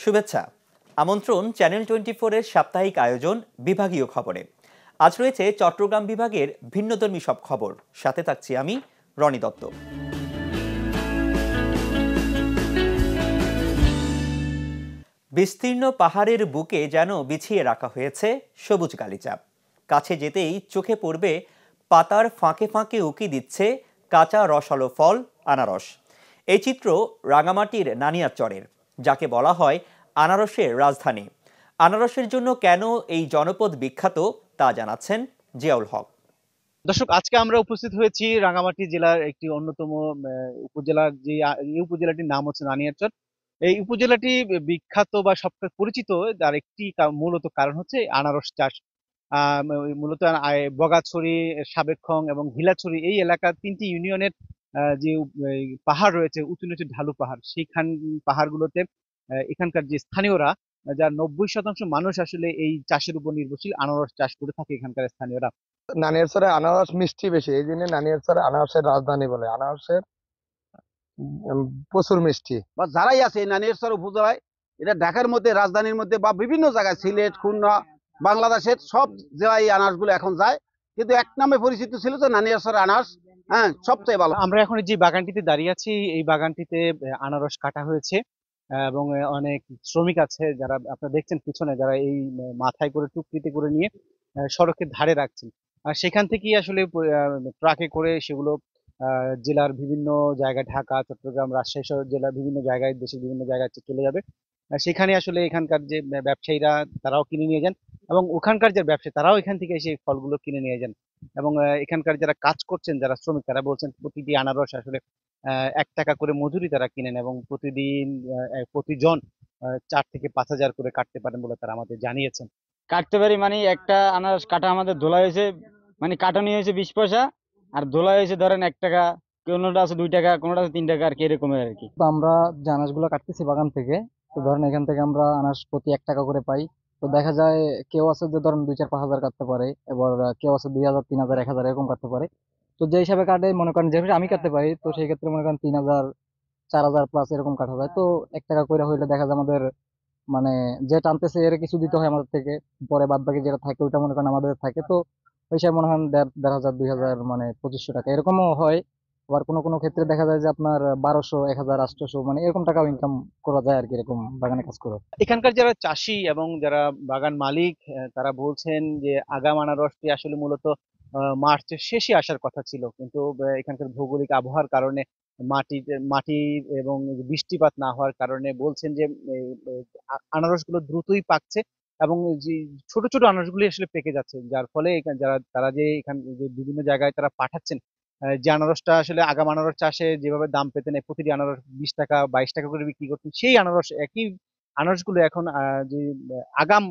শুভেচ্ছা। আমন্ত্রণ চ্যানেল 24-এর সাপ্তাহিক আয়োজন বিভাগীয় খবরে। আজ রয়েছে চট্টগ্রাম বিভাগের ভিন্নধর্মী সব খবর, সাথে থাকছি আমি রনি দত্ত। বিস্তীর্ণ পাহাড়ের বুকে যেন বিছিয়ে রাখা হয়েছে সবুজ গালিচা। কাছে যেতেই চোখে পড়বে পাতার ফাঁকে ফাঁকে উকি দিচ্ছে কাঁচা রসালো ফল আনারস। এই চিত্র রাঙামাটির নানিয়ারচরের, যাকে বলা হয় আনারসের রাজধানী। আনারসের জন্য কেন এই জনপদ বিখ্যাত তা জানাচ্ছেন জিয়াউল হক। দর্শক, আজকে আমরা উপস্থিত হয়েছি রাঙ্গামাটি জেলার একটি অন্যতম উপজেলা, যে এই উপজেলাটির নাম হচ্ছে নানিয়ারচর। এই উপজেলাটি বিখ্যাত বা সবচেয়ে পরিচিত, তার একটি মূলত কারণ হচ্ছে আনারস চাষ। মূলত বগাছড়ি, সাবেক্ষং এবং ভিলাছড়ি এই এলাকার 3টি ইউনিয়নের যে পাহাড় রয়েছে, উঁচু নিচু ঢালু পাহাড়, সেইখান পাহাড়গুলোতে এখানকার যে স্থানীয়রা, যার 90% মানুষ আসলে এই চাষের উপর নির্ভরশীল, আনারস চাষ করে থাকে এখানকার স্থানীয়রা। নানিয়ারচরে আনারস মিষ্টি বেশি, এই জন্য নানিয়ারচরে আনারসের রাজধানী বলে। আনারসের প্রচুর মিষ্টি। বা যারাই আছে এই নানিয়ারচর উপজেলায়, এটা ঢাকার মধ্যে, রাজধানীর মধ্যে বা বিভিন্ন জায়গায়, সিলেট, খুলনা, বাংলাদেশের সব জেলায় এই আনারসগুলো এখন যায়, কিন্তু এক নামে পরিচিত ছিল যে নানিয়ারচর আনারস। হ্যাঁ, সবচেয়ে ভালো। আমরা এখন যে বাগানটিতে দাঁড়িয়ে আছি, এই বাগানটিতে আনারস কাটা হয়েছে এবং অনেক শ্রমিক আছে, যারা আপনারা দেখছেন পিছনে, যারা এই মাথায় করে টুকরিতে করে নিয়ে সড়কের ধারে রাখছেন। আর সেখান থেকেই আসলে ট্রাকে করে সেগুলো জেলার বিভিন্ন জায়গায়, ঢাকা, চট্টগ্রাম, রাজশাহী সহ জেলার বিভিন্ন জায়গায়, দেশের বিভিন্ন জায়গায় চলে যাবে। সেখানে আসলে এখানকার যে ব্যবসায়ীরা, তারাও কিনে নিয়ে যান, এবং ওখানকার যে ব্যবসায়ী, তারাও এখান থেকে সেই ফলগুলো কিনে নিয়ে যান। এবং এখানকার যারা কাজ করছেন, যারা শ্রমিক, তারা বলছেন প্রতিটি আনারস আসলে 1 টাকা করে মজুরি তারা কিনেন, এবং প্রতিদিন প্রতিজন 4 থেকে 5,000 করে কাটতে পারেন বলে তারা আমাদের জানিয়েছেন। কাটতে পারি মানে একটা আনারস কাটা আমাদের ধোলা হয়েছে, মানে কাটানি হয়েছে 20 পয়সা, আর ধোলা হয়েছে ধরেন 1 টাকা, কোনোটা আছে 2 টাকা, কোনোটা আছে 3 টাকা, আর কি এরকমের আর কি। তো আমরা যে আনাজগুলো কাটতেছি বাগান থেকে, তো ধরেন এখান থেকে আমরা আনাজ প্রতি 1 টাকা করে পাই। তো দেখা যায় কেউ আছে যে ধরেন 2, 4, 5 হাজার কাটতে পারে, এবার কেউ আছে 2,000, 3,000, 1,000 এরকম কাটতে পারে। তো যে হিসাবে কাটে, মনে করেন যেভাবে আমি কাটতে পারি, তো সেই ক্ষেত্রে মনে করেন 3,000, 4,000 প্লাস এরকম কাটা যায়। তো 1 টাকা করে হইলে দেখা যায় আমাদের, মানে যে টানতেছে এর কিছু দিতে হয় আমাদের থেকে, পরে বাদ বাকি যেটা থাকে ওইটা মনে করেন আমাদের থাকে। তো ওই হিসাবে মনে হয় 1,500, 2,000, মানে 2,500 টাকা এরকমও হয়। আবার কোনো কোনো ক্ষেত্রে দেখা যায় যে আপনার 1,200, 1,000, 800, মানে এরকম টাকাও ইনকাম করা যায় আর কি, এরকম বাগানে কাজ করে। এখানকার যারা চাষি এবং যারা বাগান মালিক, তারা বলছেন যে আগাম আনারসটি আসলে মূলত মার্চের শেষে আসার কথা ছিল, কিন্তু এখানকার ভৌগোলিক আবহাওয়ার কারণে, মাটি এবং বৃষ্টিপাত না হওয়ার কারণে বলছেন যে আনারসগুলো দ্রুতই পাকছে, এবং যে ছোট ছোট আনারসগুলি আসলে পেকে যাচ্ছে, যার ফলে তারা যে এখানে যে বিভিন্ন জায়গায় তারা পাঠাচ্ছেন, যে আনারসটা আসলে আগাম আনারস চাষে যেভাবে দাম পেতেন, প্রতিটি আনারস 20 টাকা, 22 টাকা করে বিক্রি করতেন, সেই আনারস, একই আনারসগুলো এখন যে আগাম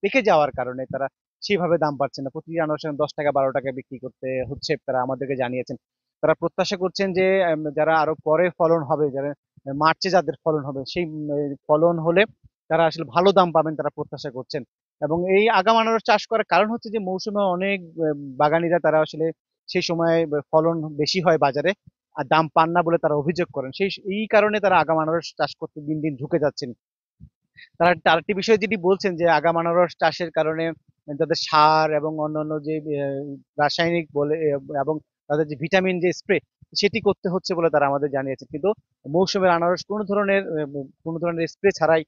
পেকে যাওয়ার কারণে তারা সেভাবে দাম পাচ্ছে না। প্রতিটি আনারস 10 টাকা, 12 টাকা বিক্রি করতে হচ্ছে, তারা আমাদেরকে জানিয়েছেন। তারা প্রত্যাশা করছেন যে যারা আরো পরে ফলন হবে, যারা মার্চে যাদের ফলন হবে, সেই ফলন হলে তারা আসলে ভালো দাম পাবেন, তারা প্রত্যাশা করছেন। এবং এই আগাম আনারস চাষ করার কারণ হচ্ছে যে মৌসুমে অনেক বাগানিরা, তারা আসলে সেই সময় ফলন বেশি হয় বাজারে, আর দাম পান না বলে তারা অভিযোগ করেন। এই কারণে তারা আগাম আনারস চাষ করতে দিন দিন ঝুঁকে যাচ্ছেন। তারা আরেকটি বিষয় যেটি বলছেন যে আগাম আনারস চাষের কারণে তাদের সার এবং অন্যান্য যে রাসায়নিক বলে, এবং তাদের যে ভিটামিন যে স্প্রে, সেটি করতে হচ্ছে বলে তারা আমাদের জানিয়েছেন। কিন্তু মৌসুমের আনারস কোনো ধরনের স্প্রে ছাড়াই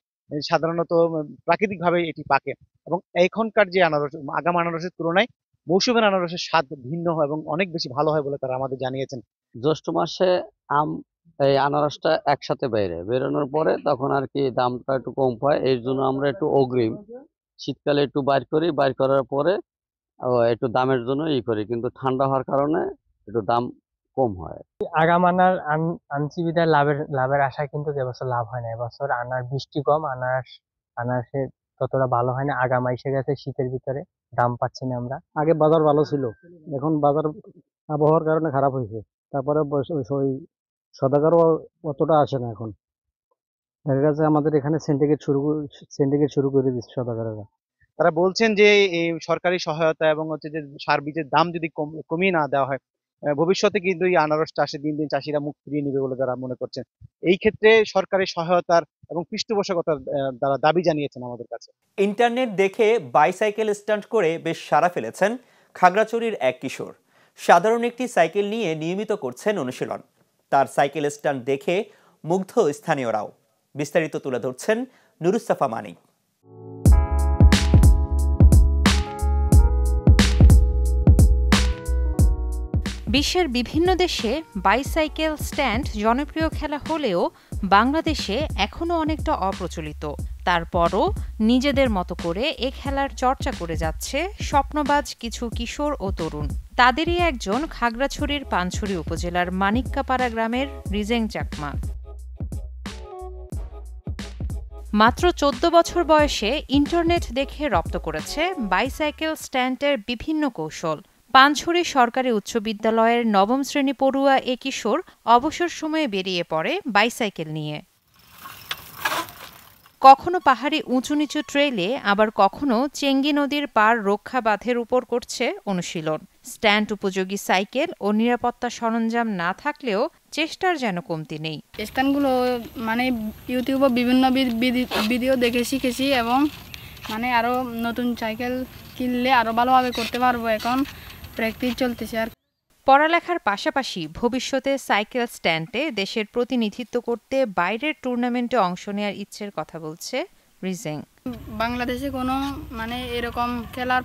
সাধারণত প্রাকৃতিকভাবে এটি পাকে, এবং এখনকার যে আনারস, আগাম আনারসের তুলনায় মৌসুমের আনারসের স্বাদ ভিন্ন হয় এবং অনেক বেশি ভালো হয় বলে তারা আমাদের জানিয়েছেন। জ্যৈষ্ঠ মাসে আম, এই আনারসটা একসাথে বেরোনোর পরে তখন আর কি দামটা একটু কম পায়, এর জন্য আমরা একটু অগ্রিম শীতকালে একটু বাইর করি, বাইর করার পরে একটু দামের জন্য করি, কিন্তু ঠান্ডা হওয়ার কারণে একটু দাম কম হয়। আগাম আনছি বিধায় লাভের আশায়, কিন্তু এবছর লাভ হয় না। এবছর বৃষ্টি কম, আনারসের ততটা ভালো হয় না। আগাম এসে গেছে শীতের ভিতরে, দাম পাচ্ছি না আমরা। আগে বাজার ভালো ছিল, এখন বাজার আবহাওয়ার কারণে খারাপ হয়েছে। তারপরে ওই সদাগরও অতটা আসে না এখন। দেখা গেছে আমাদের এখানে সিন্ডিকেট শুরু করে দিচ্ছে সদাগরেরা। তারা বলছেন যে এই সরকারি সহায়তা এবং হচ্ছে যে সার বীজের দাম যদি কমিয়ে না দেওয়া হয়, ভবিষ্যতে কিন্তু এই আনারস চাষে দিন দিন চাষিরা মুখ ফিরিয়ে নেবে বলে তারা মনে করছেন। এই ক্ষেত্রে সরকারের সহায়তার এবং পৃষ্ঠপোষকতার তারা দাবি জানিয়েছেন আমাদের কাছে। ইন্টারনেট দেখে বাইসাইকেল স্টান্ট করে বেশ সাড়া ফেলেছেন খাগড়াছড়ির এক কিশোর। সাধারণ একটি সাইকেল নিয়ে নিয়মিত করছেন অনুশীলন। তার সাইকেল স্টান্ট দেখে মুগ্ধ স্থানীয়রাও। বিস্তারিত তুলে ধরছেন নুরুস্তাফা মানিক। বিশ্বের বিভিন্ন দেশে বাইসাইকেল স্ট্যান্ড জনপ্রিয় খেলা হলেও বাংলাদেশে এখনও অনেকটা অপ্রচলিত। তারপরও নিজেদের মতো করে এ খেলার চর্চা করে যাচ্ছে স্বপ্নবাজ কিছু কিশোর ও তরুণ। তাদেরই একজন খাগড়াছড়ির পানছড়ি উপজেলার মানিক্কাপাড়া গ্রামের রিজেং চাকমা। মাত্র 14 বছর বয়সে ইন্টারনেট দেখে রপ্ত করেছে বাইসাইকেল স্ট্যান্ডের বিভিন্ন কৌশল। পানছড়ি সরকারি উচ্চ বিদ্যালয়ের নবম শ্রেণী পড়ুয়া এ কিশোর অবসর সময়ে বেরিয়ে পড়ে বাইসাইকেল নিয়ে। কখনো পাহাড়ি উঁচু নিচু ট্রেলে, আবার কখনো চেঙ্গি নদীর পার রক্ষা বাঁধের উপর করছে অনুশীলন। স্ট্যান্ড উপযোগী সাইকেল ও নিরাপত্তা সরঞ্জাম না থাকলেও চেষ্টার যেন কমতি নেই। স্ট্যান্ডগুলো মানে ইউটিউবে বিভিন্ন ভিডিও দেখে শিখেছি এবং মানে আরো নতুন সাইকেল কিনলে আরো ভালোভাবে করতে পারবো। এখন প্র্যাকটিস চলতেছে। আর পড়ালেখার পাশাপাশি ভবিষ্যতে সাইকেল স্ট্যান্ডে দেশের প্রতিনিধিত্ব করতে বাইরের টুর্নামেন্টে অংশ নেওয়ার ইচ্ছের কথা বলছে রিজেং। বাংলাদেশে কোনো মানে এরকম খেলার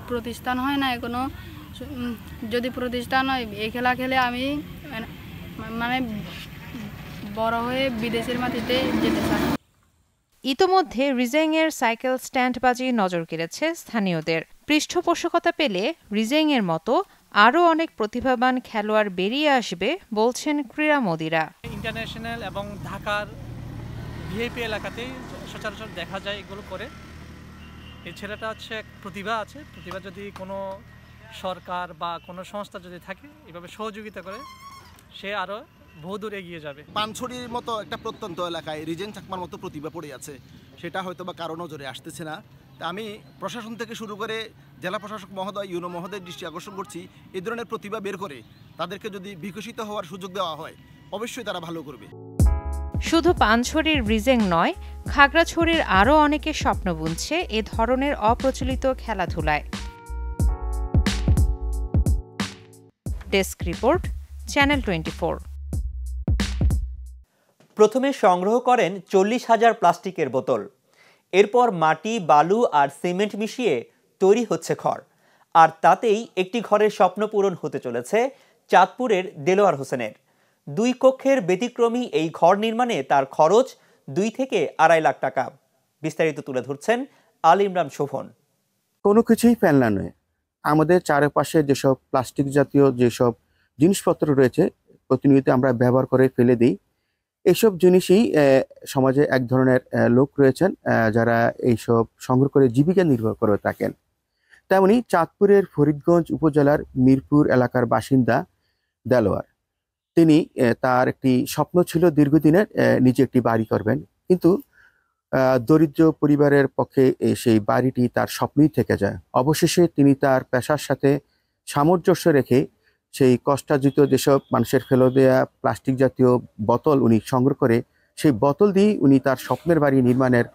প্রতিষ্ঠান হয় না এখনো। যদি প্রতিষ্ঠান হয় এই খেলা খেলে আমি মানে বড় হয়ে বিদেশের মাটিতে যেতে চাই। ইতোমধ্যে রিজেংয়ের সাইকেল স্ট্যান্ডবাজি নজর কেড়েছে স্থানীয়দের। পৃষ্ঠপোষকতা পেলে রিজেংয়ের মতো আরও অনেক প্রতিভাবান খেলোয়াড় বেরিয়ে আসবে বলছেন ক্রীড়ামোদীরা। ইন্টারন্যাশনাল এবং ঢাকার ভিআইপি এলাকাতেই সচরাচর দেখা যায় এগুলো করে। এই ছেলেটা হচ্ছে প্রতিভা আছে, প্রতিভা যদি কোনো সরকার বা কোনো সংস্থা যদি থাকে এভাবে সহযোগিতা করে সে আরও বহুদূর এগিয়ে যাবে। পানছড়ির মতো একটা প্রত্যন্ত এলাকায় রিজেং চাকমার মতো প্রতিভা পড়ে আছে, সেটা হয়তো বা কারো নজরে আসতেছে না। তা আমি প্রশাসন থেকে শুরু করে জেলা প্রশাসক মহোদয়, ইউনো মহোদয়ের দৃষ্টি আকর্ষণ করছি, এই ধরনের প্রতিভা বের করে তাদেরকে যদি বিকশিত হওয়ার সুযোগ দেওয়া হয় অবশ্যই তারা ভালো করবে। শুধু পানছড়ির রিজেং নয়, খাগড়াছড়ির আরও অনেকে স্বপ্ন বুনছে এ ধরনের অপ্রচলিত খেলাধুলায়। Desk report, channel 24। প্রথমে সংগ্রহ করেন 40,000 প্লাস্টিকের বোতল। এরপর মাটি, বালু আর সিমেন্ট মিশিয়ে তৈরি হচ্ছে ঘর। আর তাতেই একটি ঘরের স্বপ্ন পূরণ হতে চলেছে চাঁদপুরের দেলোয়ার হোসেনের। 2 কক্ষের ব্যতিক্রমী এই ঘর নির্মাণে তার খরচ 2 থেকে 2.5 লাখ টাকা। বিস্তারিত তুলে ধরছেন আল ইমরান শোভন। কোনো কিছুই ফেলনা নয়। আমাদের চারপাশে যেসব প্লাস্টিক জাতীয় যেসব জিনিসপত্র রয়েছে প্রতিনিয়ত আমরা ব্যবহার করে ফেলে দিই। এইসব জিনিসই সমাজে এক ধরনের লোক রয়েছেন যারা এইসব সংগ্রহ করে জীবিকা নির্বাহ করে থাকেন। তেমনি চাঁদপুরের ফরিদগঞ্জ উপজেলার মিরপুর এলাকার বাসিন্দা দেলোয়ার, তিনি তার একটি স্বপ্ন ছিল দীর্ঘদিনের, নিজে একটি বাড়ি করবেন, কিন্তু দরিদ্র পরিবারের পক্ষে সেই বাড়িটি তার স্বপ্নই থেকে যায়। অবশেষে তিনি তার পেশার সাথে সামঞ্জস্য রেখে সেই কষ্টার্জিত যেসব মানুষের ফেলে দেয়া প্লাস্টিক জাতীয় বোতল উনি সংগ্রহ করে সেই বোতল দিয়ে উনি তার স্বপ্নের বাড়ি নির্মাণের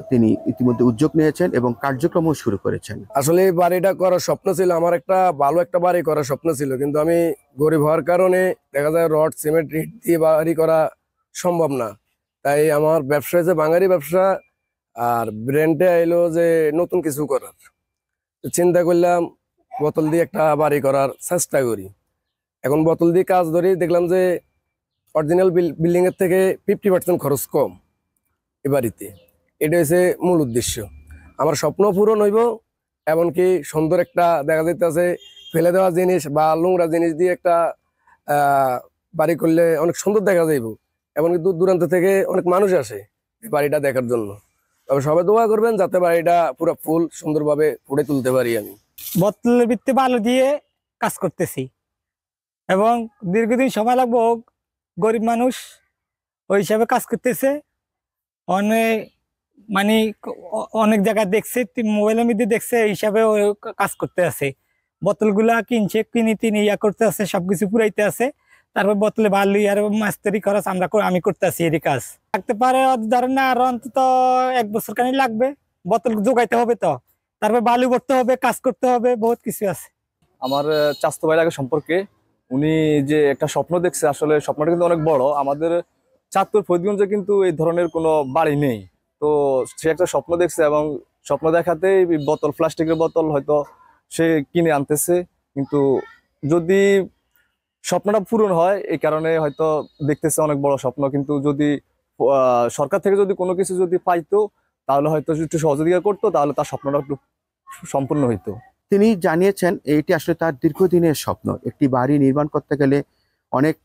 তিনি ইতিমধ্যে উদ্যোগ নিয়েছেন এবং কার্যক্রমও শুরু করেছেন। আসলে এই বাড়িটা করার স্বপ্ন ছিল, আমার একটা ভালো একটা বাড়ি করার স্বপ্ন ছিল, কিন্তু আমি গরিব হওয়ার কারণে দেখা যায় রড সিমেন্ট ইট দিয়ে বাড়ি করা সম্ভব না। তাই আমার ব্যবসা হচ্ছে বাঙালি ব্যবসা, আর ব্র্যান্ডে আইলো যে নতুন কিছু করার। চিন্তা করলাম বোতল দিয়ে একটা বাড়ি করার চেষ্টা করি। এখন বোতল দিয়ে কাজ ধরি, দেখলাম যে অরিজিনাল বিল্ডিং এর থেকে 50% খরচ কম এ বাড়িতে। এটা হচ্ছে মূল উদ্দেশ্য। আমার স্বপ্ন পূরণ হইব, এমনকি সুন্দর একটা দেখা যাইতেছে ফেলে দেওয়া জিনিস বা নোংরা জিনিস দিয়ে একটা বাড়ি করলে অনেক সুন্দর দেখা যাইব। এমনকি দূর দূরান্ত থেকে অনেক মানুষ আসে এই বাড়িটা দেখার জন্য। তবে সবাই দোয়া করবেন যাতে বাড়িটা পুরো ফুল সুন্দরভাবে ফুটে তুলতে পারি। আমি বোতলের ভিত্তি বালু দিয়ে কাজ করতেছি এবং দীর্ঘদিন সময় লাগবো, গরিব মানুষ ওই হিসাবে কাজ করতেছে। অনেক জায়গায় দেখছে, মোবাইলের মধ্যে দেখছে, এই হিসাবে কাজ করতে আছে। বোতলগুলা কিনে তিনি ইয়া করতে আছে, সবকিছু পুরাইতে আছে, তারপর বোতলে বালু আর মাছ তৈরি খরচ আমি করতে আছি এই কাজ। থাকতে পারে ধরেন না আরো অন্তত 1 বছর খানি লাগবে, বোতল যোগাইতে হবে, তো তারপর বালু ভরতে হবে, কাজ করতে হবে, বহুত কিছু আছে। আমার চাচাতো ভাইয়ের আগে সম্পর্কে উনি যে একটা স্বপ্ন দেখছে, আসলে স্বপ্নটা কিন্তু অনেক বড়। আমাদের চাঁদপুর ফরিদগঞ্জে কিন্তু এই ধরনের কোনো বাড়ি নেই, তো সে একটা স্বপ্ন দেখছে এবং স্বপ্ন দেখাতে বোতল, প্লাস্টিকের বোতল হয়তো সে কিনে আনতেছে। কিন্তু যদি স্বপ্নটা পূরণ হয়, এই কারণে হয়তো দেখতেছে অনেক বড় স্বপ্ন, কিন্তু যদি সরকার থেকে যদি কোনো কিছু যদি পাইতো, তাহলে হয়তো একটু সহযোগিতা করতো, তাহলে তার স্বপ্নটা একটু সম্পূর্ণ হইতো। তিনি জানিয়েছেন এইটি আসলে তার দীর্ঘদিনের স্বপ্ন। একটি বাড়ি নির্মাণ করতে গেলে অনেক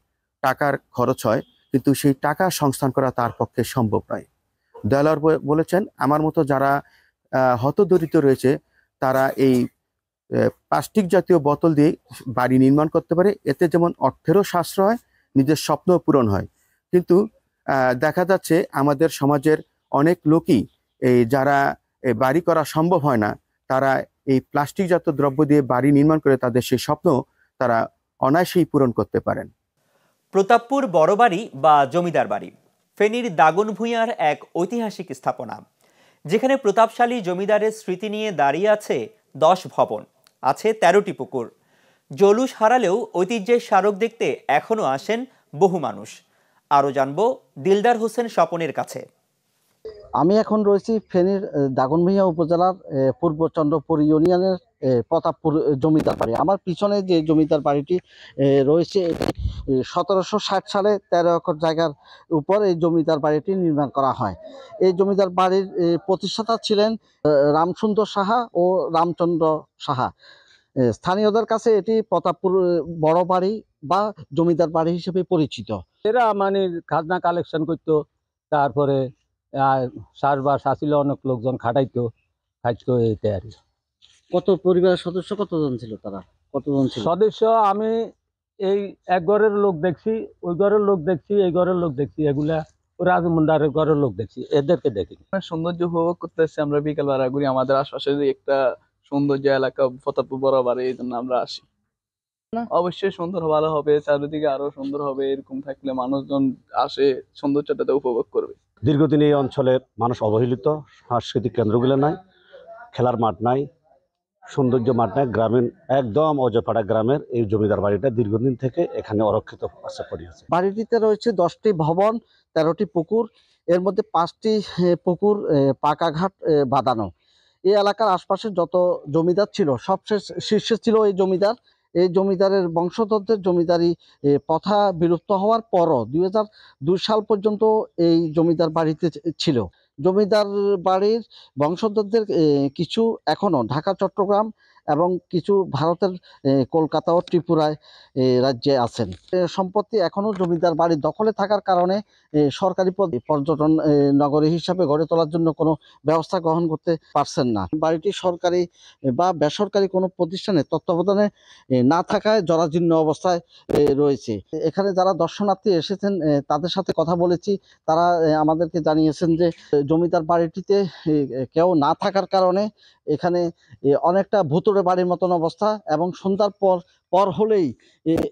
টাকার খরচ হয়, কিন্তু সেই টাকা সংস্থান করা তার পক্ষে সম্ভব নয়। দেলোয়ার বলেছেন, আমার মতো যারা হতদরিদ্র রয়েছে তারা এই প্লাস্টিক জাতীয় বোতল দিয়ে বাড়ি নির্মাণ করতে পারে। এতে যেমন অর্থেরও সাশ্রয়, নিজের স্বপ্নও পূরণ হয়। কিন্তু দেখা যাচ্ছে আমাদের সমাজের অনেক লোকই যারা বাড়ি করা সম্ভব হয় না, তারা এই প্লাস্টিক জাতীয় দ্রব্য দিয়ে বাড়ি নির্মাণ করে তাদের সেই স্বপ্ন তারা অনায়াসেই পূরণ করতে পারেন। প্রতাপপুর বড় বাড়ি বা জমিদার বাড়ি ফেনীর দাগন ভূঁইয়ার এক ঐতিহাসিক স্থাপনা, যেখানে প্রতাপশালী জমিদারের স্মৃতি নিয়ে দাঁড়িয়ে আছে 10 ভবন, আছে 13টি পুকুর। জলুস হারালেও ঐতিহ্যের স্মারক দেখতে এখনো আসেন বহু মানুষ। আরও জানবো দিলদার হোসেন স্বপনের কাছে। আমি এখন রয়েছি ফেনীর দাগনভূঞা উপজেলার পূর্ব চন্দ্রপুর ইউনিয়নের প্রতাপপুর জমিদার বাড়ি। আমার পিছনে যে জমিদার বাড়িটি রয়েছে, 1760 সালে 13 একর জায়গার উপর এই জমিদার বাড়িটি নির্মাণ করা হয়। এই জমিদার বাড়ির প্রতিষ্ঠাতা ছিলেন রামসুন্দর সাহা ও রামচন্দ্র সাহা। স্থানীয়দের কাছে এটি প্রতাপপুর বড় বাড়ি বা জমিদার বাড়ি হিসেবে পরিচিত। এরা মানে খাজনা কালেকশন করতো, তারপরে চাষবাস আসলে অনেক লোকজন খাটাইতো এইটা আর। কত পরিবারের সদস্য কতজন ছিল, তারা কতজন ছিল সদস্য? আমি এই এক ঘরের লোক দেখছি, ওই ঘরের লোক দেখছি, এই ঘরের লোক দেখছি, এগুলা রাজমুন্ডারের ঘরের লোক দেখছি, এদেরকে দেখি। সৌন্দর্য উপভোগ করতেছি আমরা বিকেল বেলা ঘুরি। আমাদের আশপাশে একটা সৌন্দর্য এলাকা প্রতাপপুর বরাবর, এই জন্য আমরা আসি। অবশ্যই সুন্দর, ভালো হবে, চারিদিকে আরো সুন্দর হবে। এরকম থাকলে মানুষজন আসে, সৌন্দর্যটা উপভোগ করবে। দীর্ঘদিন এই অঞ্চলের মানুষ অবহেলিত, সাংস্কৃতিক কেন্দ্রগুলো নাই, খেলার মাঠ নাই, সৌন্দর্য মাঠ নাই। গ্রামীণ একদম অজপাড়া গ্রামের এই জমিদার বাড়িটা দীর্ঘদিন থেকে এখানে অরক্ষিত পড়ে আছে। বাড়িটিতে রয়েছে 10টি ভবন, 13টি পুকুর, এর মধ্যে 5টি পুকুর পাকা ঘাট বাঁধানো। এই এলাকার আশপাশে যত জমিদার ছিল, সবশেষ শীর্ষে ছিল এই জমিদার। এই জমিদারের বংশধরদের জমিদারি প্রথা বিলুপ্ত হওয়ার পরও 2002 সাল পর্যন্ত এই জমিদার বাড়িতে ছিল। জমিদার বাড়ির বংশধরদের কিছু এখনো ঢাকা, চট্টগ্রাম এবং কিছু ভারতের কলকাতা ও ত্রিপুরায় রাজ্যে আছেন। সম্পত্তি এখনো জমিদার বাড়ির দখলে থাকার কারণে সরকারি পর্যটন নগরী হিসাবে গড়ে তোলার জন্য কোনো ব্যবস্থা গ্রহণ করতে পারছেন না। বাড়িটি সরকারি বা বেসরকারি কোনো প্রতিষ্ঠানের তত্ত্বাবধানে না থাকায় জরাজীর্ণ অবস্থায় রয়েছে। এখানে যারা দর্শনার্থী এসেছেন তাদের সাথে কথা বলেছি, তারা আমাদেরকে জানিয়েছেন যে জমিদার বাড়িটিতে কেউ না থাকার কারণে এখানে অনেকটা ভুতুড়ে বাড়ির মতন অবস্থা, এবং সন্ধ্যার পর হলেই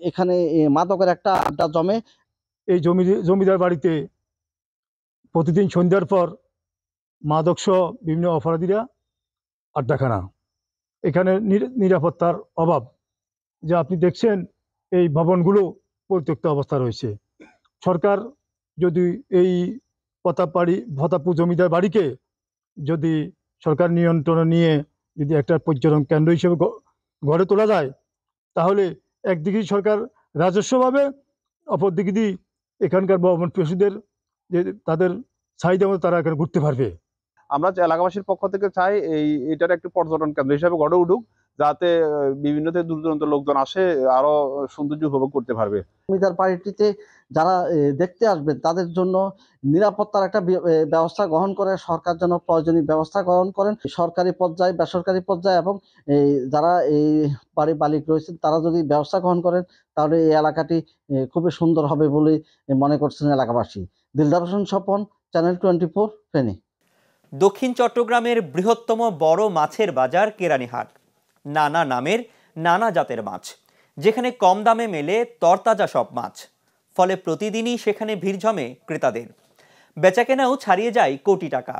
এখানে মাদকের একটা আড্ডা জমে। এই জমিদার বাড়িতে প্রতিদিন সন্ধ্যার পর মাদক সহ বিভিন্ন অপরাধীরা আড্ডাখানা। এখানে নিরাপত্তার অভাব, যা আপনি দেখছেন এই ভবনগুলো পরিত্যক্ত অবস্থা রয়েছে। সরকার যদি এই প্রতাপপুর জমিদার বাড়িকে যদি সরকার নিয়ন্ত্রণে নিয়ে যদি একটা পর্যটন কেন্দ্র হিসেবে গড়ে তোলা যায়, তাহলে একদিকে সরকার রাজস্ব পাবে, অপরদিকে দিয়ে এখানকার ভবন পেশিদের যে তাদের চাহিদা মতো তারা এখানে ঘুরতে পারবে। আমরা এলাকাবাসীর পক্ষ থেকে চাই এইটার একটি পর্যটন কেন্দ্র হিসেবে গড়ে উঠুক, যাতে বিভিন্ন থেকে দূর দূরান্ত লোকজন আসে, আরো সৌন্দর্য উপভোগ করতে পারবে। জমিদার বাড়িটিতে যারা দেখতে আসবেন তাদের জন্য নিরাপত্তার একটা ব্যবস্থা গ্রহণ করে সরকার যেন প্রয়োজনীয় ব্যবস্থা গ্রহণ করেন। সরকারি পর্যায়ে, বেসরকারি পর্যায়ে এবং যারা এই বাড়ির মালিক রয়েছেন তারা যদি ব্যবস্থা গ্রহণ করেন, তাহলে এই এলাকাটি খুবই সুন্দর হবে বলে মনে করছেন এলাকাবাসী। দিলদার হোসেন স্বপন, চ্যানেল 24, ফেনী। দক্ষিণ চট্টগ্রামের বৃহত্তম বড় মাছের বাজার কেরানীহাট। নানা নামের নানা জাতের মাছ, যেখানে কম দামে মেলে তরতাজা সব মাছ। ফলে প্রতিদিনই সেখানে ভিড় জমে ক্রেতাদের। বেচাকেনাও ছাড়িয়ে যায় কোটি টাকা,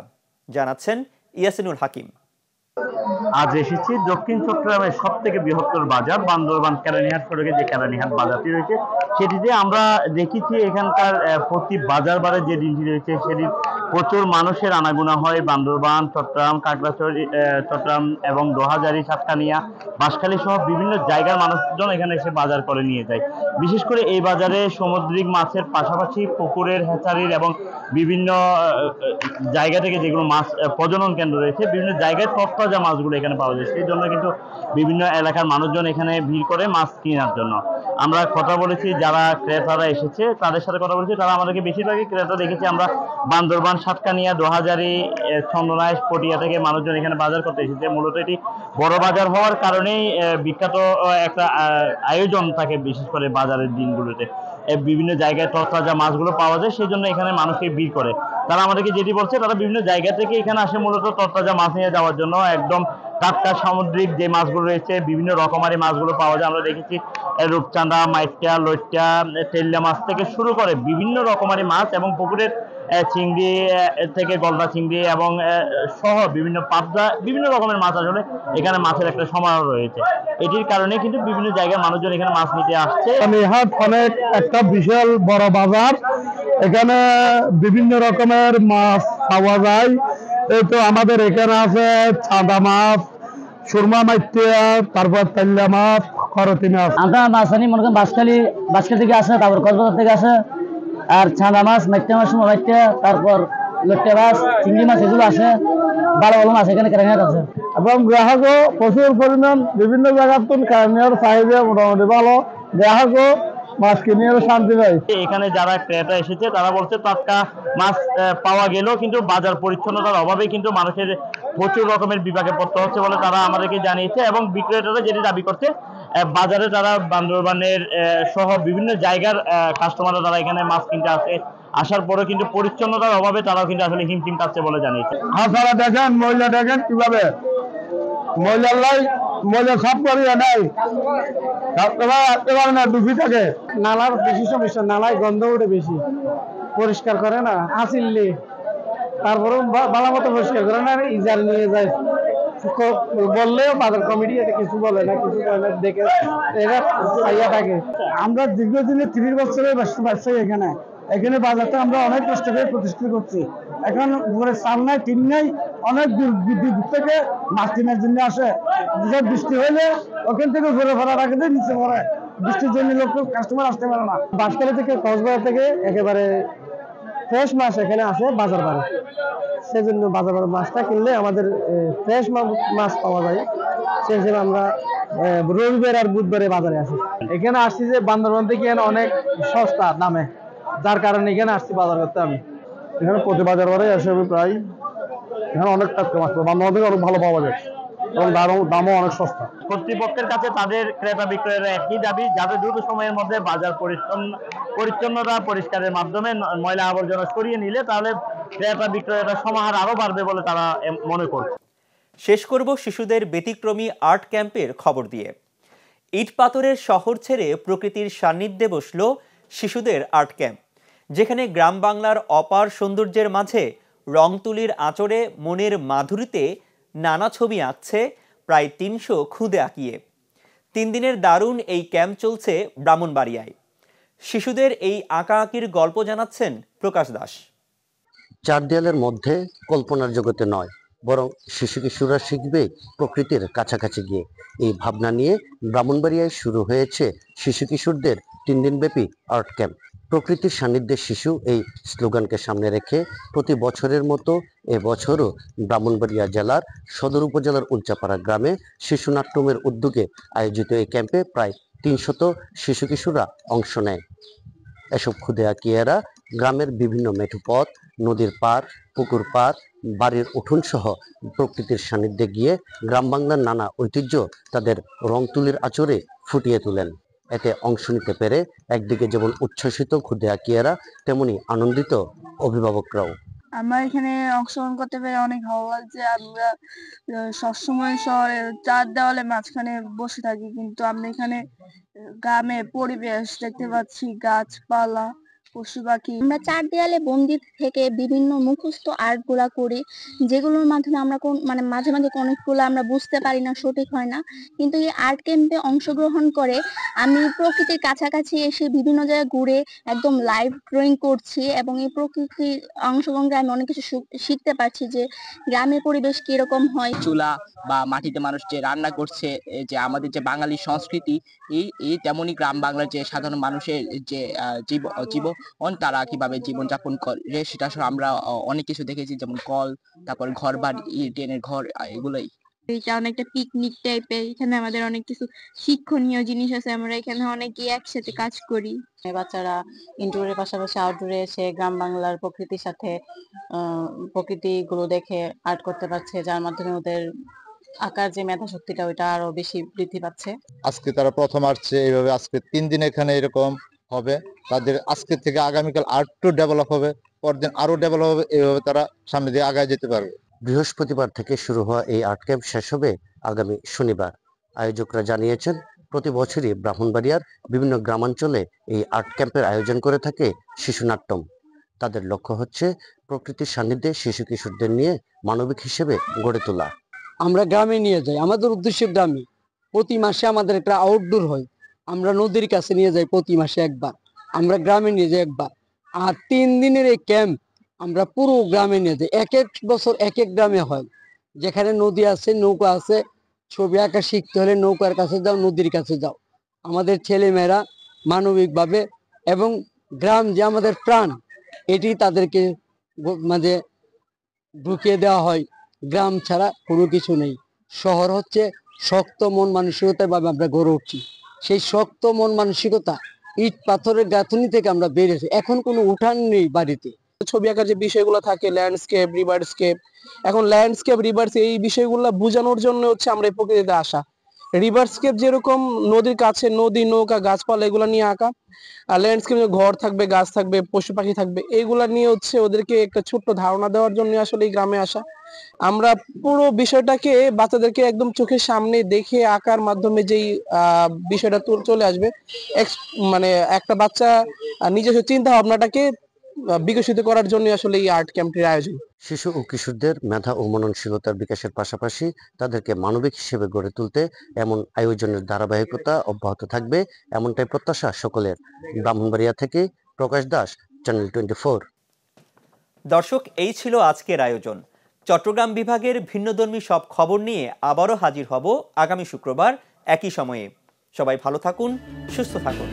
জানাচ্ছেন ইয়াসিনুল হাকিম। আজ এসেছি দক্ষিণ চট্টগ্রামের সব থেকে বৃহত্তর বাজার বান্দরবান কেরানীহাট সড়কে যে কেরানীহাট বাজারটি রয়েছে সেটিতে আমরা দেখেছি এখানকার প্রতি বাজারবারে যে দিনটি রয়েছে সেটি প্রচুর মানুষের আনাগোনা হয়। বান্দরবান, চট্টগ্রাম, খাগড়াছড়ি, চট্টগ্রাম এবং দোহাজারী, সাতকানিয়া, বাঁশখালী সহ বিভিন্ন জায়গার মানুষজন এখানে এসে বাজার করে নিয়ে যায়। বিশেষ করে এই বাজারে সামুদ্রিক মাছের পাশাপাশি পুকুরের, হ্যাচারির এবং বিভিন্ন জায়গা থেকে যেগুলো মাছ প্রজনন কেন্দ্র রয়েছে বিভিন্ন জায়গায় তরতাজা মাছগুলো এখানে পাওয়া যায়। সেই জন্য কিন্তু বিভিন্ন এলাকার মানুষজন এখানে ভিড় করে মাছ কেনার জন্য। আমরা কথা বলেছি যারা ক্রেতারা এসেছে তাদের সাথে কথা বলেছি, তারা আমাদেরকে বেশিরভাগই ক্রেতা দেখেছি আমরা বান্দরবান, সাতকানিয়া, দোহাজারী, চন্দনাইশ, পটিয়া থেকে মানুষজন এখানে বাজার করতে এসেছে। মূলত এটি বড় বাজার হওয়ার কারণেই বিখ্যাত একটা আয়োজন থাকে বিশেষ করে বাজারের দিনগুলোতে। বিভিন্ন জায়গায় তরতাজা মাছগুলো পাওয়া যায়, সেই জন্য এখানে মানুষকে ভিড় করে। তারা আমাদেরকে যেটি বলছে তারা বিভিন্ন জায়গা থেকে এখানে আসে মূলত তরতাজা মাছ নিয়ে যাওয়ার জন্য। একদম টাটকা সামুদ্রিক যে মাছগুলো রয়েছে বিভিন্ন রকমারি মাছগুলো পাওয়া যায়। আমরা দেখেছি রূপচাঁদা, মাইটা, লইট্টা, তেল্লা মাছ থেকে শুরু করে বিভিন্ন রকমারি মাছ এবং পুকুরের চিংড়ি থেকে গলদা চিংড়ি এবং সহ বিভিন্ন পাবদা, বিভিন্ন রকমের মাছ আসলে এখানে মাছের একটা সমারোহ রয়েছে। এটির কারণে কিন্তু বিভিন্ন জায়গায় মানুষজন এখানে মাছ নিতে আসছে। হাট অনেক একটা বিশাল বড় বাজার, এখানে বিভিন্ন রকমের মাছ পাওয়া যায়। এই তো আমাদের এখানে আছে চাঁদা মাছ, সুরমা মাইটিয়া, তারপর তেল্লা মাছ, করতি মাছ। আমরা মাছ আনি মনে করেন বাঁশখালী থেকে আসে, তারপর কক্সবাজার থেকে আসে। আর চাঁদা মাছ, মাইটিয়া মাছ, সুরমা মাইটিয়া, তারপর লইট্টা মাছ, চিংড়ি মাছ এগুলো আসে। ভালো ভালো মাছ এখানে কেরানীহাট আছে এবং গ্রাহকও প্রচুর পরিমাণ বিভিন্ন জায়গার তুন কেরানীহাট চাহিদা মোটামুটি ভালো, গ্রাহকও মাছ কিনে শান্তি পায়। এখানে যারা ক্রেতা এসেছে তারা বলছে টাটকা মাছ পাওয়া গেলেও কিন্তু বাজার পরিচ্ছন্নতার অভাবে কিন্তু মানুষের প্রচুর রকমের বিপাকে পড়তে হচ্ছে বলে তারা আমাদেরকে জানিয়েছে। এবং বিক্রেতারা যেটি দাবি করছে বাজারে তারা বান্দরবানের সহ বিভিন্ন জায়গার কাস্টমাররা তারা এখানে মাছ কিনতে আসে, আসার পরে কিন্তু পরিচ্ছন্নতার অভাবে তারাও কিন্তু আসলে হিমশিম খাচ্ছে বলে জানিয়েছে। আপনারা দেখেন মহিলা দেখেন কিভাবে মহিলা সব করিয়া নাই না দুঃখী থাকে। নালার বেশি সমস্যা, নালায় গন্ধ উঠে বেশি, পরিষ্কার করে না আসিল্লি, তারপরে ভালো মতো পরিষ্কার করে না, ইজার নিয়ে যায়। বললেও বাজার কমিটি এটা কিছু বলে না, কিছু বলে না, দেখে এরা চাইয়া থাকে। আমরা দীর্ঘদিনে 30 বছরের ব্যবসায়ী এখানে বাজারটা আমরা অনেক কষ্ট করে প্রতিষ্ঠা করছি। এখন ঘরে চাল নাই, টিন নাই, অনেক দূর থেকে মাছ কেনার জন্য আসে। বৃষ্টি হইলে ওখান থেকে ঘুরে ফেরা রাখে দেয়, নিচে পড়ে, বৃষ্টির জন্য লোক কাস্টমার আসতে পারে না। বাঁশখালী থেকে কক্সবাজার থেকে একেবারে ফ্রেশ মাছ এখানে আসে বাজার বারে, সেজন্য বাজার মাছটা কিনলে আমাদের ফ্রেশ মাছ পাওয়া যায়। সেই হিসেবে আমরা রবিবার আর বুধবারে বাজারে আসি। এখানে আসছি যে বান্দরবান থেকে অনেক সস্তা দামে, যার কারণে এখানে আসছি বাজার করতে। আমি এখানে প্রতি বাজার বারে আসে আমি প্রায়, এখানে অনেক টাটকা মাছ বান্দরবান থেকে অনেক ভালো পাওয়া যায় এবং দামও অনেক সস্তা। কর্তৃপক্ষের কাছে তাদের ক্রেতা বিক্রয়ের একই দাবি, যাতে দ্রুত সময়ের মধ্যে বাজার পরিচ্ছন্নতা পরিষ্কারের মাধ্যমে ময়লা আবর্জনা সরিয়ে নিলে তাহলে ক্রেতা বিক্রয়ের সমাহার আরো বাড়বে বলে তারা মনে করছে। শেষ করব শিশুদের ব্যতিক্রমী আর্ট ক্যাম্পের খবর দিয়ে। ইট পাথরের শহর ছেড়ে প্রকৃতির সান্নিধ্যে বসল শিশুদের আর্ট ক্যাম্প, যেখানে গ্রাম বাংলার অপার সৌন্দর্যের মাঝে রং তুলির আঁচড়ে মনের মাধুরীতে নানা ছবি আঁকছে প্রায় 300 খুদে আঁকিয়ে। 3 দিনের দারুণ এই ক্যাম্প চলছে ব্রাহ্মণবাড়িয়ায়। শিশুদের এই আঁকাআঁকির গল্প জানাচ্ছেন প্রকাশ দাস। 4 দেয়ালের মধ্যে কল্পনার জগতে নয়, বরং শিশু কিশোররা শিখবে প্রকৃতির কাছাকাছি গিয়ে। এই ভাবনা নিয়ে ব্রাহ্মণবাড়িয়ায় শুরু হয়েছে শিশু কিশোরদের 3 দিনব্যাপী আর্ট ক্যাম্প। প্রকৃতির সান্নিধ্যে শিশু এই স্লোগানকে সামনে রেখে প্রতি বছরের মতো এবছরও ব্রাহ্মণবাড়িয়া জেলার সদর উপজেলার উলচাপাড়া গ্রামে শিশু নাট্যমের উদ্যোগে আয়োজিত এই ক্যাম্পে প্রায় 300 শিশু কিশোররা অংশ নেয়। এসব ক্ষুদে আঁকিয়েরা গ্রামের বিভিন্ন মেঠো পথ, নদীর পার, পুকুর পার, বাড়ির উঠোন সহ প্রকৃতির সান্নিধ্যে গিয়ে গ্রাম বাংলার নানা ঐতিহ্য তাদের রং তুলির আঁচড়ে ফুটিয়ে তোলেন। এতে অংশ নিতে পেরে একদিকে যেমন উচ্ছ্বসিত ক্ষুদে আঁকিয়েরা, তেমনি আনন্দিত অভিভাবকরাও। আমরা এখানে অংশগ্রহণ করতে পেরে অনেক ভালো লাগছে। আমরা সবসময় শহরে চার দেওয়ালে মাঝখানে বসে থাকি, কিন্তু আমরা এখানে গ্রামে পরিবেশ দেখতে পাচ্ছি, গাছপালা, পশু পাখি। আমরা চার দেয়ালে বন্দি থেকে বিভিন্ন মুখস্থ আর্ট গুলা করি, যেগুলোর মাধ্যমে আমরা মানে মাঝে মাঝে অনেকগুলো আমরা বুঝতে পারি না, সঠিক হয় না, কিন্তু এই আর্ট ক্যাম্পে অংশগ্রহণ করে আমি প্রকৃতির কাছাকাছি এসে বিভিন্ন জায়গায় ঘুরে একদম লাইভ ড্রয়িং করছি, এবং এই প্রকৃতির অংশগ্রহণ করে আমি অনেক কিছু শিখতে পারছি যে গ্রামের পরিবেশ কিরকম হয়। চুলা বা মাটিতে মানুষ যে রান্না করছে, যে আমাদের যে বাঙালি সংস্কৃতি, এই তেমনই গ্রাম বাংলার যে সাধারণ মানুষের যে জীবন তারা কিভাবে জীবনযাপন করে সেটা আমরা অনেক কিছু দেখেছি, যেমন কল, তারপর ঘর বাড়ি, টিনের ঘর, এগুলোই। এটা অনেকটা পিকনিক টাইপের, এখানে আমাদের অনেক কিছু শিক্ষণীয় জিনিস আছে, আমরা এখানে অনেকেই একসাথে কাজ করি। বাচ্চারা ইনডোরের পাশাপাশি আউটডোরে এসে গ্রাম বাংলার প্রকৃতির সাথে প্রকৃতিগুলো দেখে আর্ট করতে পারছে, যার মাধ্যমে ওদের আঁকার যে মেধা শক্তিটা ওইটা আরো বেশি বৃদ্ধি পাচ্ছে। আজকে তারা প্রথম আসছে, এইভাবে আজকে 3 দিন এখানে এরকম হবে, তাদের আজকে থেকে আগামীকাল আর্টও ডেভেলপ হবে, পরদিন আরো ডেভেলপ হবে, এইভাবে তারা সামনে দিয়ে আগায় যেতে পারবে। বৃহস্পতিবার থেকে শুরু হওয়া এই আর্ট ক্যাম্প শেষ হবে আগামী শনিবার। আয়োজকরা জানিয়েছেন প্রতি বছরই ব্রাহ্মণবাড়িয়ার বিভিন্ন গ্রামাঞ্চলে এই আর্ট ক্যাম্পের আয়োজন করে থাকে শিশু নাট্যম। তাদের লক্ষ্য হচ্ছে প্রকৃতির সান্নিধ্যে শিশু কিশোরদের নিয়ে মানবিক হিসেবে গড়ে তোলা। আমরা গ্রামে নিয়ে যাই, আমাদের উদ্দেশ্য গ্রামে। প্রতি মাসে আমাদের একটা আউটডোর হয়, আমরা নদীর কাছে নিয়ে যাই প্রতি মাসে একবার, আমরা গ্রামে নিয়ে যাই একবার। আর 3 দিনের এই ক্যাম্প আমরা পুরো গ্রামে নিয়ে যাই। এক এক বছর এক এক গ্রামে হয়, যেখানে নদী আছে, নৌকা আছে। ছবি আঁকা শিখতে হলে নৌকার কাছে যাও, নদীর কাছে যাও। আমাদের ছেলেমেয়েরা মানবিকভাবে, এবং গ্রাম যে আমাদের প্রাণ, এটি তাদেরকে মানে ঢুকিয়ে দেওয়া হয়। গ্রাম ছাড়া কোনো কিছু নেই। শহর হচ্ছে শক্ত মন মানসিকতার ভাবে আমরা গড়ে উঠছি। সেই শক্ত মন মানসিকতা ইট পাথরের গাঁথনি থেকে আমরা বেরিয়েছি। এখন কোনো উঠান নেই বাড়িতে। ছবি আঁকার যে বিষয়গুলো থাকে, ল্যান্ডস্কেপ, রিভারস্কেপ, এখন ল্যান্ডস্কেপ, রিভার্স, এই বিষয়গুলো বোঝানোর জন্য হচ্ছে আমরা এই প্রকৃতিতে আসা। রিভারস্কেপ যেরকম নদীর কাছে নদী, নৌকা, গাছপালা এগুলো নিয়ে আঁকা, আর ল্যান্ডস্কেপ ঘর থাকবে, গাছ থাকবে, পশু পাখি থাকবে, এইগুলা নিয়ে হচ্ছে ওদেরকে একটা ছোট্ট ধারণা দেওয়ার জন্য আসলে এই গ্রামে আসা। আমরা পুরো বিষয়টাকে বাচ্চাদেরকে একদম চোখের সামনে দেখে আঁকার মাধ্যমে যেই বিষয়টা চলে আসবে, মানে একটা বাচ্চা নিজস্ব চিন্তা ভাবনাটাকে বিকশিত করার জন্য আসলে এই আর্ট ক্যাম্পটির আয়োজন। শিশু ও কিশোরদের মেধা ও মননশীলতার বিকাশের পাশাপাশি তাদেরকে মানবিক হিসেবে গড়ে তুলতে এমন আয়োজনের ধারাবাহিকতা অব্যাহত থাকবে, এমনটাই প্রত্যাশা সকলের। ব্রাহ্মণবাড়িয়া থেকে প্রকাশ দাস, চ্যানেল 24। দর্শক, এই ছিল আজকের আয়োজন। চট্টগ্রাম বিভাগের ভিন্নধর্মী সব খবর নিয়ে আবারও হাজির হব আগামী শুক্রবার একই সময়ে। সবাই ভালো থাকুন, সুস্থ থাকুন।